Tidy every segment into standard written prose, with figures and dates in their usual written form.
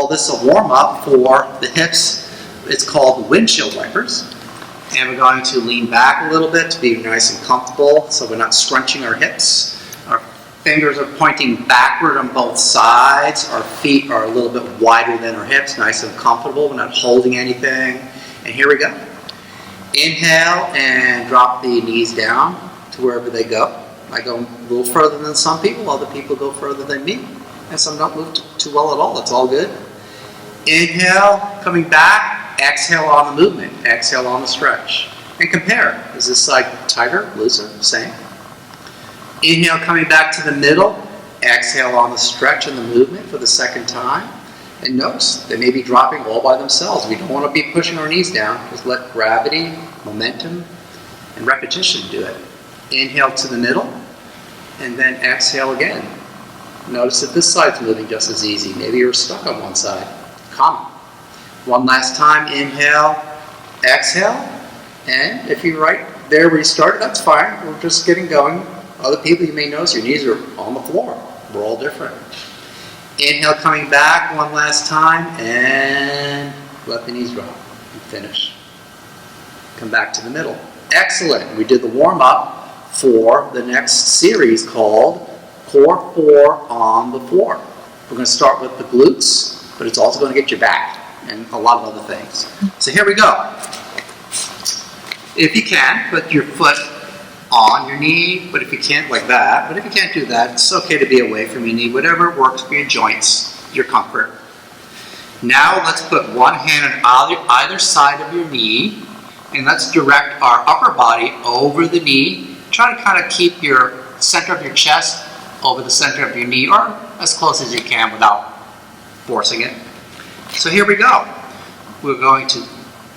call this a warm-up for the hips. It's called windshield wipers. And we're going to lean back a little bit to be nice and comfortable so we're not scrunching our hips. Our fingers are pointing backward on both sides. Our feet are a little bit wider than our hips, nice and comfortable. We're not holding anything. And here we go. Inhale and drop the knees down to wherever they go. I go a little further than some people. Other people go further than me. And some don't move too well at all. That's all good. Inhale, coming back. Exhale on the movement. Exhale on the stretch. And compare. Is this side tighter, looser, same? Inhale, coming back to the middle. Exhale on the stretch and the movement for the second time. And notice they may be dropping all by themselves. We don't want to be pushing our knees down. Just let gravity, momentum, and repetition do it. Inhale to the middle. And then exhale again. Notice that this side's moving just as easy. Maybe you're stuck on one side. Common. One last time, inhale, exhale, and if you're right there where you started, that's fine. We're just getting going. Other people, you may notice your knees are on the floor. We're all different. Inhale, coming back one last time, and let the knees drop and finish. Come back to the middle. Excellent. We did the warm-up for the next series called Core 4 on the floor. We're going to start with the glutes, but it's also going to get your back and a lot of other things. So here we go. If you can, put your foot on your knee, but if you can't, like that. But if you can't do that, it's okay to be away from your knee, whatever works for your joints, your comfort. Now let's put one hand on either side of your knee, and let's direct our upper body over the knee. Try to kind of keep your center of your chest over the center of your knee, or as close as you can without forcing it. So here we go. We're going to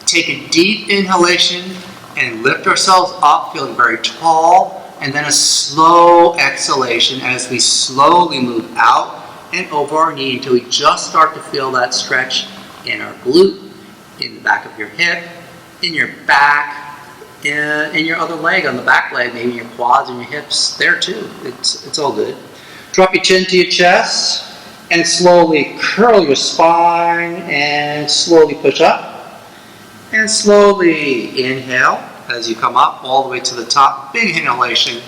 take a deep inhalation and lift ourselves up, feeling very tall, and then a slow exhalation as we slowly move out and over our knee until we just start to feel that stretch in our glute, in the back of your hip, in your back, in your other leg, on the back leg, maybe your quads and your hips there too. It's all good. Drop your chin to your chest. And slowly curl your spine and slowly push up. And slowly inhale as you come up all the way to the top. Big inhalation.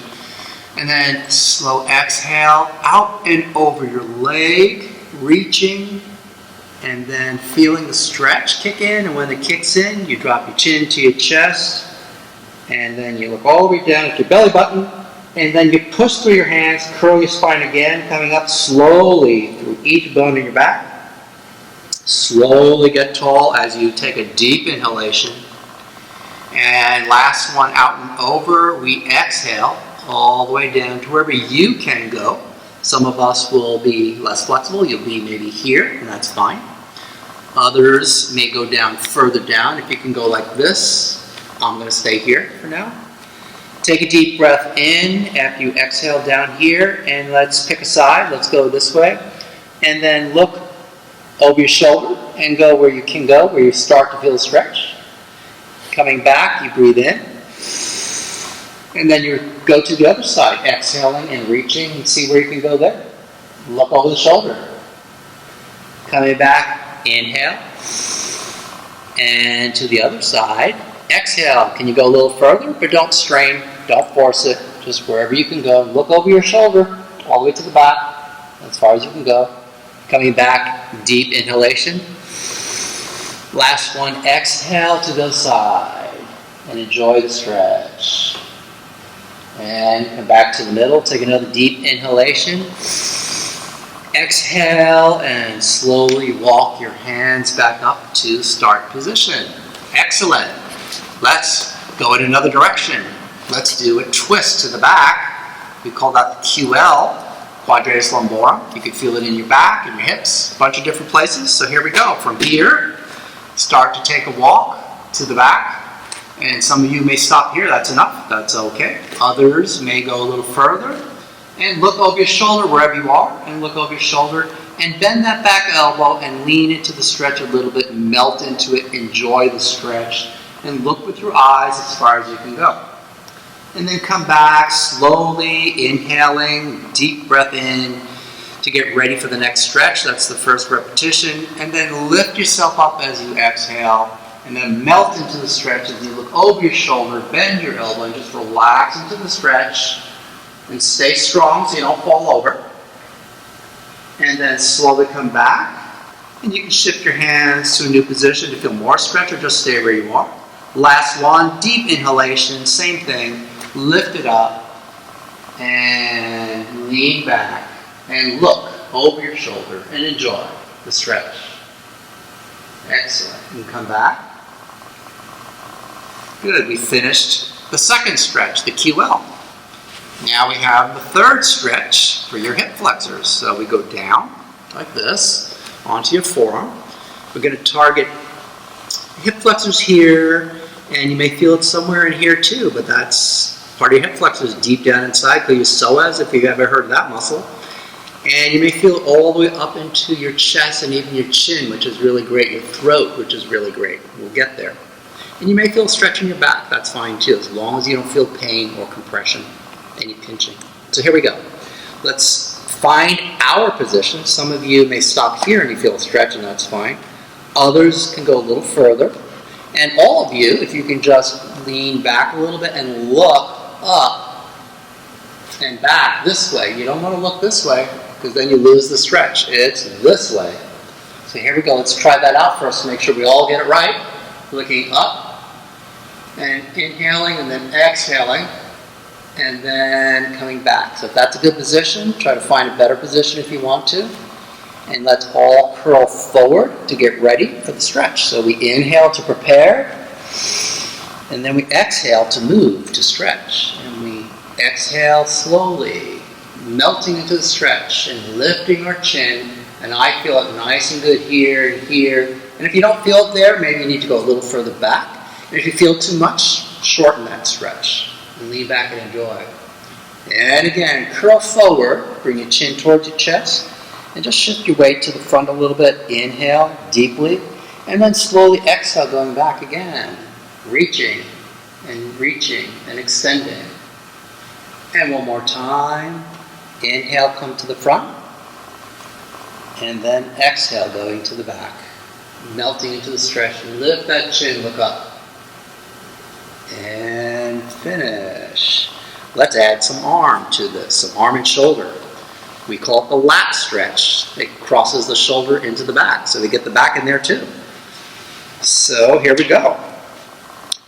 And then slow exhale out and over your leg, reaching. And then feeling the stretch kick in. And when it kicks in, you drop your chin to your chest. And then you look all the way down at your belly button. And then you push through your hands, curl your spine again, coming up slowly through each bone in your back. Slowly get tall as you take a deep inhalation. And last one, out and over, we exhale all the way down to wherever you can go. Some of us will be less flexible. You'll be maybe here, and that's fine. Others may go down further down. If you can go like this, I'm going to stay here for now. Take a deep breath in after you exhale down here, and let's pick a side. Let's go this way. And then look over your shoulder and go where you can go, where you start to feel the stretch. Coming back, you breathe in. And then you go to the other side, exhaling and reaching, and see where you can go there. Look over the shoulder. Coming back, inhale. And to the other side, exhale. Can you go a little further? But don't strain. Don't force it. Just wherever you can go. Look over your shoulder all the way to the back, as far as you can go. Coming back, deep inhalation. Last one, exhale to the side. And enjoy the stretch. And come back to the middle. Take another deep inhalation. Exhale and slowly walk your hands back up to start position. Excellent. Let's go in another direction. Let's do a twist to the back. We call that the QL, Quadratus lumborum. You can feel it in your back and your hips, a bunch of different places. So here we go. From here, start to take a walk to the back. And some of you may stop here. That's enough. That's okay. Others may go a little further. And look over your shoulder wherever you are. And look over your shoulder. And bend that back elbow and lean into the stretch a little bit. Melt into it. Enjoy the stretch. And look with your eyes as far as you can go. And then come back slowly, inhaling, deep breath in. to get ready for the next stretch. That's the first repetition. And then lift yourself up as you exhale, and then melt into the stretch as you look over your shoulder, bend your elbow, and just relax into the stretch. And stay strong so you don't fall over. And then slowly come back. And you can shift your hands to a new position to feel more stretch, or just stay where you are. Last one, deep inhalation, same thing. Lift it up and lean back and look over your shoulder and enjoy the stretch. Excellent. And come back. Good. We finished the second stretch, the QL. Now we have the third stretch for your hip flexors. So we go down like this onto your forearm. We're going to target hip flexors here, and you may feel it somewhere in here too, but that's part of your hip flexors deep down inside. Call your psoas if you've ever heard of that muscle. And you may feel it all the way up into your chest and even your chin, which is really great, your throat, which is really great. We'll get there. And you may feel stretch in your back. That's fine too, as long as you don't feel pain or compression, any pinching. So here we go. Let's find our position. Some of you may stop here and you feel a stretch, and that's fine. Others can go a little further. And all of you, if you can just lean back a little bit and look up and back this way. You don't want to look this way, because then you lose the stretch. It's this way. So here we go. Let's try that out first to make sure we all get it right. Looking up and inhaling and then exhaling and then coming back. So if that's a good position, try to find a better position if you want to. And let's all curl forward to get ready for the stretch. So we inhale to prepare, and then we exhale to move to stretch. And we exhale slowly, melting into the stretch and lifting our chin. And I feel it nice and good here and here. And if you don't feel it there, maybe you need to go a little further back. And if you feel too much, shorten that stretch and lean back and enjoy. And again, curl forward, bring your chin towards your chest, and just shift your weight to the front a little bit. Inhale deeply, and then slowly exhale, going back again. Reaching and extending. And one more time. Inhale, come to the front. And then exhale, going to the back. Melting into the stretch. Lift that chin, look up. And finish. Let's add some arm to this, some arm and shoulder. We call it the lat stretch. It crosses the shoulder into the back, so we get the back in there too. So here we go.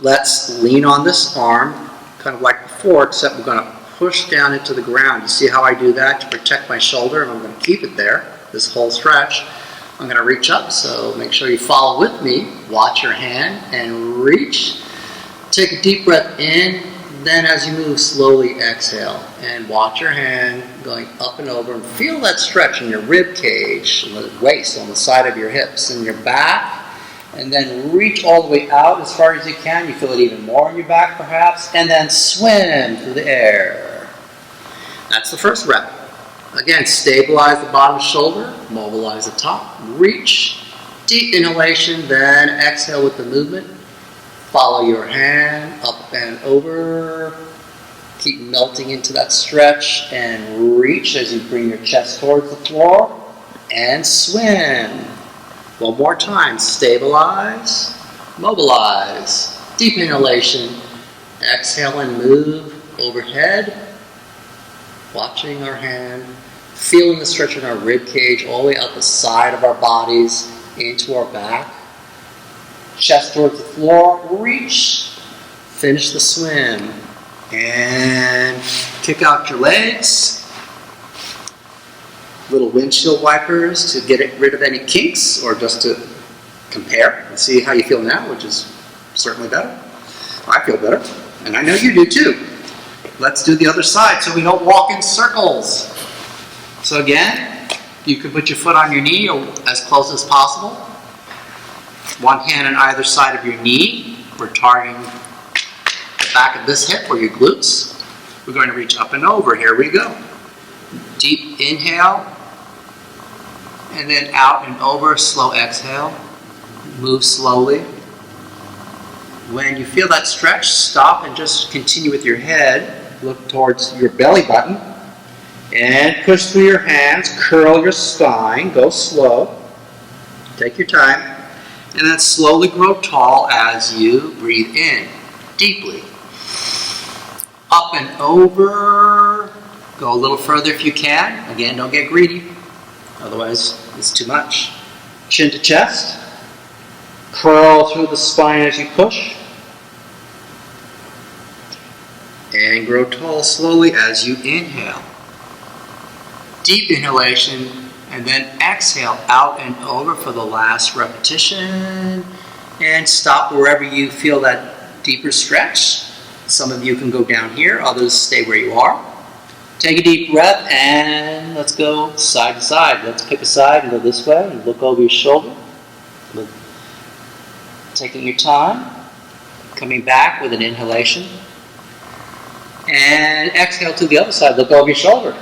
Let's lean on this arm, kind of like before, except we're going to push down into the ground. You see how I do that to protect my shoulder, and I'm going to keep it there, this whole stretch. I'm going to reach up, so make sure you follow with me. Watch your hand and reach. Take a deep breath in. Then as you move, slowly exhale. And watch your hand going up and over. And feel that stretch in your rib cage, and the waist, on the side of your hips, and your back. And then reach all the way out as far as you can. You feel it even more in your back, perhaps. And then swim through the air. That's the first rep. Again, stabilize the bottom shoulder. Mobilize the top. Reach. Deep inhalation. Then exhale with the movement. Follow your hand up and over. Keep melting into that stretch and reach as you bring your chest towards the floor and swim. One more time. Stabilize, mobilize. Deep inhalation. Exhale and move overhead. Watching our hand. Feeling the stretch in our rib cage all the way out the side of our bodies into our back. Chest towards the floor, reach, finish the swim, and kick out your legs. Little windshield wipers to get rid of any kinks, or just to compare and see how you feel now, which is certainly better. I feel better, and I know you do too. Let's do the other side so we don't walk in circles. So again, you can put your foot on your knee or as close as possible. One hand on either side of your knee. We're targeting the back of this hip or your glutes. We're going to reach up and over. Here we go. Deep inhale. And then out and over. Slow exhale. Move slowly. When you feel that stretch, stop and just continue with your head. Look towards your belly button. And push through your hands, curl your spine, go slow. Take your time. And then slowly grow tall as you breathe in deeply. Up and over. Go a little further if you can. Again, don't get greedy. Otherwise, it's too much. Chin to chest. Curl through the spine as you push. And grow tall slowly as you inhale. Deep inhalation, and then exhale out and over for the last repetition. And stop wherever you feel that deeper stretch. Some of you can go down here, others stay where you are. Take a deep breath and let's go side to side. Let's pick a side and go this way and look over your shoulder. Taking your time, coming back with an inhalation. And exhale to the other side, look over your shoulder.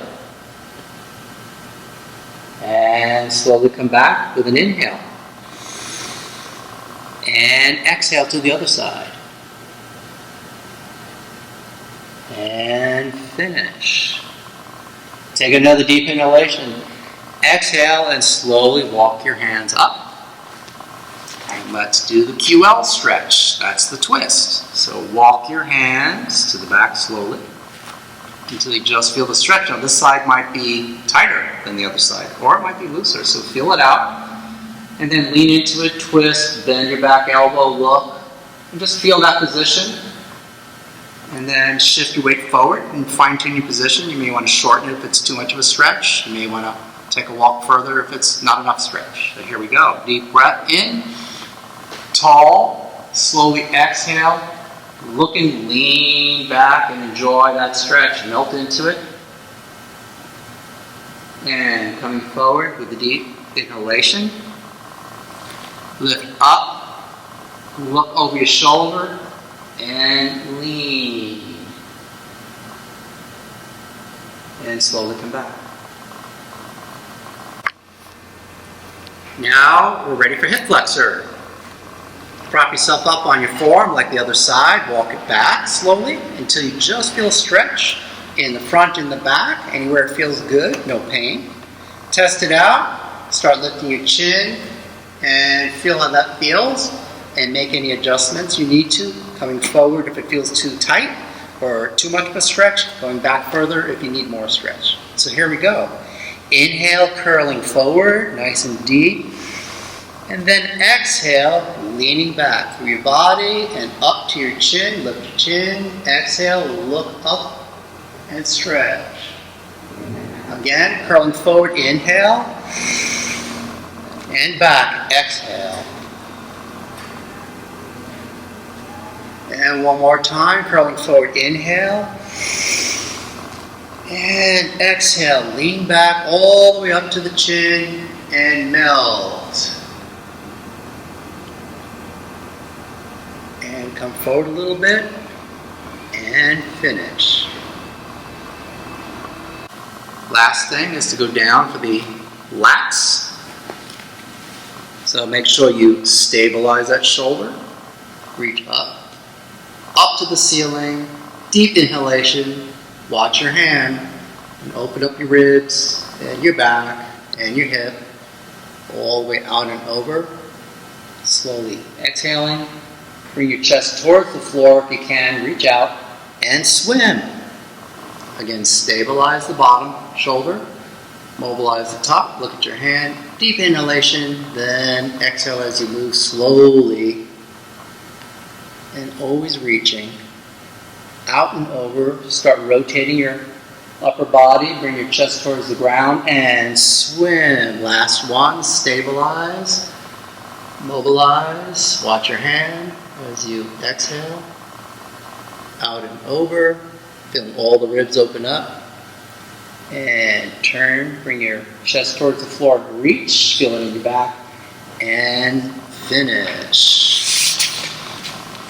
And slowly come back with an inhale. And exhale to the other side. And finish. Take another deep inhalation. Exhale and slowly walk your hands up. And let's do the QL stretch. That's the twist. So walk your hands to the back slowly until you just feel the stretch. Now this side might be tighter than the other side, or it might be looser, so feel it out. And then lean into it, twist, bend your back elbow, look, and just feel that position. And then shift your weight forward and fine-tune your position. You may want to shorten it if it's too much of a stretch. You may want to take a walk further if it's not enough stretch. So here we go. Deep breath in, tall, slowly exhale. Look and lean back and enjoy that stretch. Melt into it. And coming forward with a deep inhalation. Lift up, look over your shoulder, and lean. And slowly come back. Now we're ready for hip flexor. Prop yourself up on your forearm like the other side. Walk it back slowly until you just feel a stretch in the front and the back. Anywhere it feels good, no pain. Test it out. Start lifting your chin and feel how that feels. And make any adjustments you need to. Coming forward if it feels too tight or too much of a stretch. Going back further if you need more stretch. So here we go. Inhale, curling forward, nice and deep. And then exhale, leaning back through your body and up to your chin. Lift your chin. Exhale, look up and stretch. Again, curling forward, inhale. And back, exhale. And one more time, curling forward, inhale. And exhale, lean back all the way up to the chin and melt. And come forward a little bit and finish. Last thing is to go down for the lats. So make sure you stabilize that shoulder. Reach up to the ceiling, deep inhalation, watch your hand, and open up your ribs, and your back, and your hip, all the way out and over. Slowly exhaling, bring your chest towards the floor if you can, reach out, and swim. Again, stabilize the bottom shoulder, mobilize the top, look at your hand, deep inhalation, then exhale as you move slowly. And always reaching out and over. Start rotating your upper body. Bring your chest towards the ground and swim. Last one. Stabilize. Mobilize. Watch your hand as you exhale. Out and over. Feel all the ribs open up. And turn. Bring your chest towards the floor. Reach. Feel it in your back. And finish.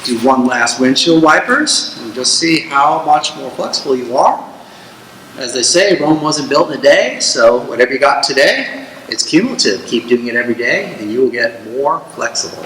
Do one last windshield wipers and just see how much more flexible you are. As they say, Rome wasn't built in a day, so whatever you got today, it's cumulative. Keep doing it every day and you will get more flexible.